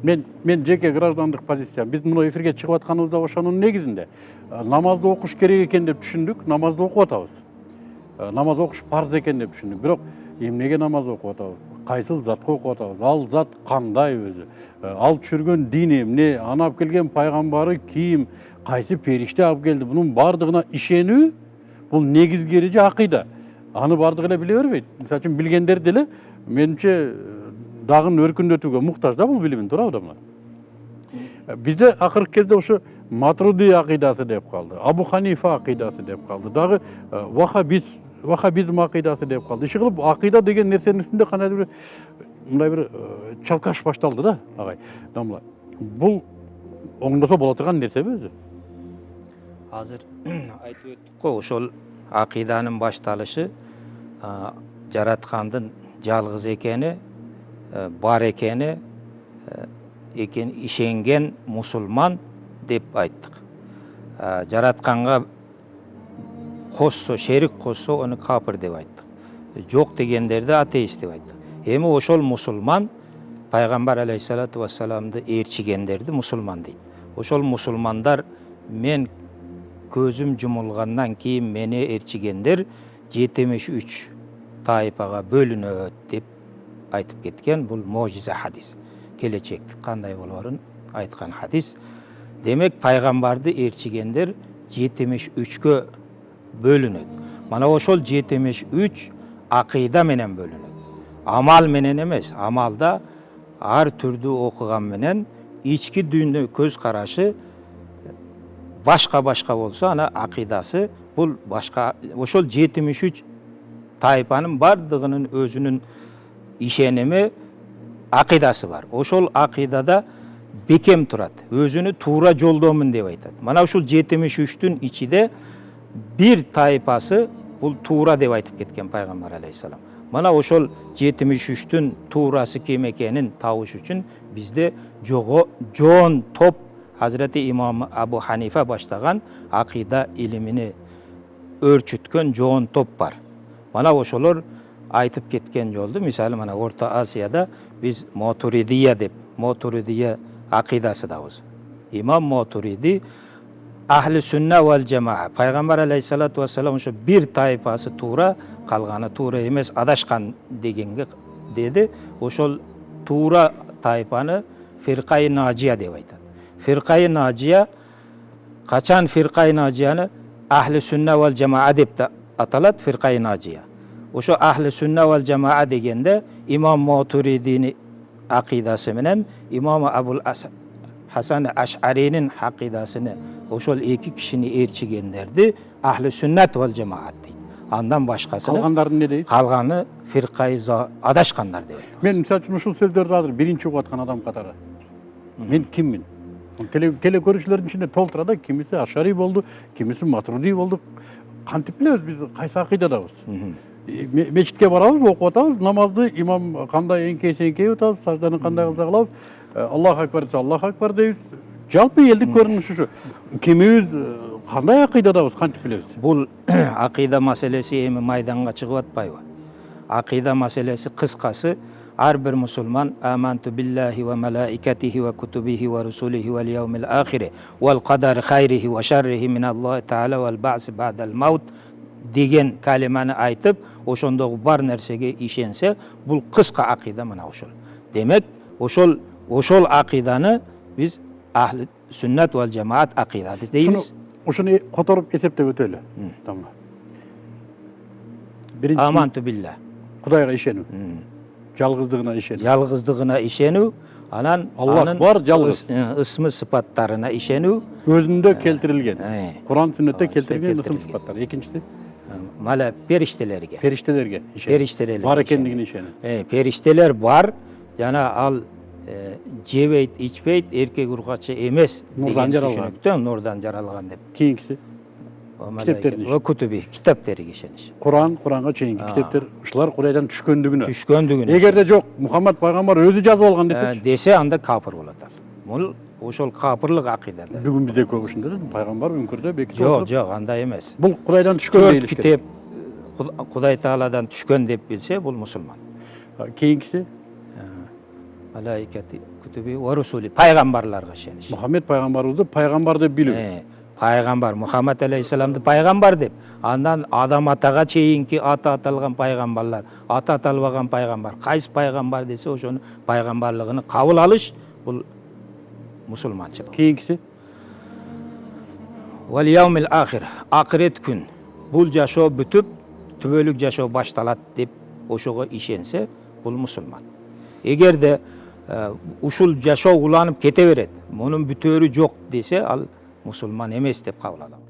мен жеке граждандык позициям. Биз мына эфирге чыгып атканыбыз да ошонун негизинде. Намазды окуш керек экен деп түшүндүк, намазды окуп атабыз. Намаз окуш парз экен деп түшүндүк. Бирок эмнеге намаз окуп атабыз? Кайсыл затка окуп атабыз? Ал зат кандай өзү? Ал түшүргөн дин эмне? Аны алып келген пайгамбары ким? Кайсы периште алып келди? Бунун бардыгына ишенүү бул негизги эреже акыйда. Аны бардыгы эле биле бербейт. Мисалы үчүн билгендер деле менимче дагын өркүндөтүүгө муктаж да бул билимин, туурабы мына? Бизде акыркы кезде ошо Матруди акыйдасы деп калды, Абу Ханифа акыйдасы деп калды, дагы вахабизм акыйдасы деп калды. Иши кылып акыйда деген нерсенин үстүндө кандайдыр бир мындай бир чалкаш башталды да, агай. Дамла. Бул оңдосо боло турган нерсеби өзү? Азыр айтып өттүк го, ошол акыйданын башталышы жараткандын жалгыз экени, бар экени, ишенген мусулман деп айттык. Жаратканга кошсо, шерик кошсо, аны капыр деп айттык. Жок дегендерди атеист деп айттык. Эми ошол мусулман пайгамбар алейхиссалату вассаламды ээрчигендерди мусулман дейт. Ошол мусулмандар мен көзүм жумулгандан кийин мени ээрчигендер 73 тайпага бөлүнөт деп айтып кеткен. Бул можиза хадис. Келечекти кандай болорун айткан хадис. Демек пайгамбарды ээрчигендер 73кө бөлүнөт. Мана ошол 73 акыйда менен бөлүнөт. Амал менен эмес. Амалда ар түрдүү окуган менен ички дүйнө көз карашы башка болсо, ана акыйдасы бул башка. Ошол 73 тайпанын бардыгынын өзүнүн ишеними, акыйдасы бар. Ошол акыйдада бекем турат, өзүнү туура жолдомун деп айтат. Мана ушул 73-түн ичиде бир тайпасы бул туура деп айтып кеткен пайгамбар алейхисалам. Мана ошол 73-түн туурасы ким экенин табыш үчүн бизде жоон топ Hazreti İmam Abu Hanife баштаган акыйда илимини өрчүткөн жоон топ бар. Мана ошолор айтып кеткен жолду. Мисалы мана Орто Азияда биз Матуридия деп, Матуридия акыйдасы дабыз. İmam Maturidi ahli sünne vel cema'a. Пайгамбар алейхиссалату вассалам ошо бир тайпасы туура, калганы туура эмес, адашкан дегенге деди. Ошол туура тайпаны фиркай наджия деп айтат. Фиркай наджия, качан фиркай наджияны ahli sünne vel cema'a деп аталат, фиркай наджия. Ошо ahli sünne vel cema'a дегенде İmam Maturidini акыйдасы менен İmam Abul Hasan Ash'arinin акыйдасыны ошол эки кишини ээрчигендерди ahli sünnet vel cemaat дейт. Андан башкасыны Калгандарын не дейт? Калганы фиркай адашкандар деп айтат. Мен мисалы үчүн ушул сөздөрдү азыр биринчи угуп аткан адам катары. Мен киммин? Теле көрүүчүлөрдүн ичинде толтура да, кимиси Ашари болду, кимиси Матруди болду. Кантип билебиз биз кайсы акыйдадабыз? Мечитке барабыз, окуп атабыз, намазды имам кандай эңкейсе эңкейип атабыз, сажданы кандай кылса кылабыз, Аллаху акбар десе Аллаху акбар дейбиз. Жалпы элдик көрүнүш ушу. Кимибиз кандай акыйдадабыз, кантип билебиз? Бул акыйда маселеси эми майданга чыгып атпайбы? Акыйда маселеси кыскасы, ар бир мусулман аманту биллахи ва малаикатихи ва кутубихи ва русулихи вал яумил ахири вал кадар хайрихи ва шаррихи мин Аллахи таала вал баъс ба'дал маут деген калиманы айтып, ошондогу бар нерсеге ишенсе, бул кыска акыйда мына ошол. Демек, ошол акыйданы биз ahli sünnet vel cemaat akidası deyimiz. Ошону которуп эсептеп өтөлү. Тамга. Биринчи Amantu billah. Кудайга ишенүү. Жалгыздыгына ишенүү. Жалгыздыгына ишенүү, анан Аллах бар, жалгыз. Ысмы сыпаттарына ишенүү. Өзүндө келтирилген. Куран сүннөттө келтирилген ысым сыпаттар. Экинчиси Мала периштелерге. Периштелерге ишенүү. Периштелерге. Бар экендигине ишенүү. Периштелер бар, жана ал жебейт, ичпейт, эркек ургачы эмес деген түшүнүктөн нурдан жаралган деп. Кийинкиси китептерин ва кутуби, китептерге ишениш. Куранга чейинки китептер ушулар Кудайдан түшкөндүгүнө. Эгерде жок, Мухаммад пайгамбар өзү жазып алган десе, анда капыр болот ал. Бул ошол капырлык акыйдада. Бүгүн бизде көп ушунда да, пайгамбар үңкүрдө бекитип отуруп. Жок, андай эмес. Бул Кудайдан түшкөн дейилиш керек. Китеп Кудай Тааладан түшкөн деп билсе, бул мусулман. Кийинкиси malaikati kutubi wa rusuli, payg'ambarlarga ishonish. Muhammed payg'ambarimizni payg'ambar deb bilib. Payg'ambar Muhammad alayhissalomni payg'ambar deb, andan adam ataga cheyinki ata atalgan payg'ambarlar, ata atalmagan payg'ambar, qaysi payg'ambar desa o'shani payg'ambarligini qabul olish bu musulmonchilik. Keyingisi Val yawmil axir, axiret kun. Bul jashoo бүтүп, түбөлүк жашоо башталат деп ошого ишенсе, бул мусулман. Эгерде ушул жашоо уланып кете берет, мунун бүтөөрү жок десе, ал мусулман эмес деп кабыл алам.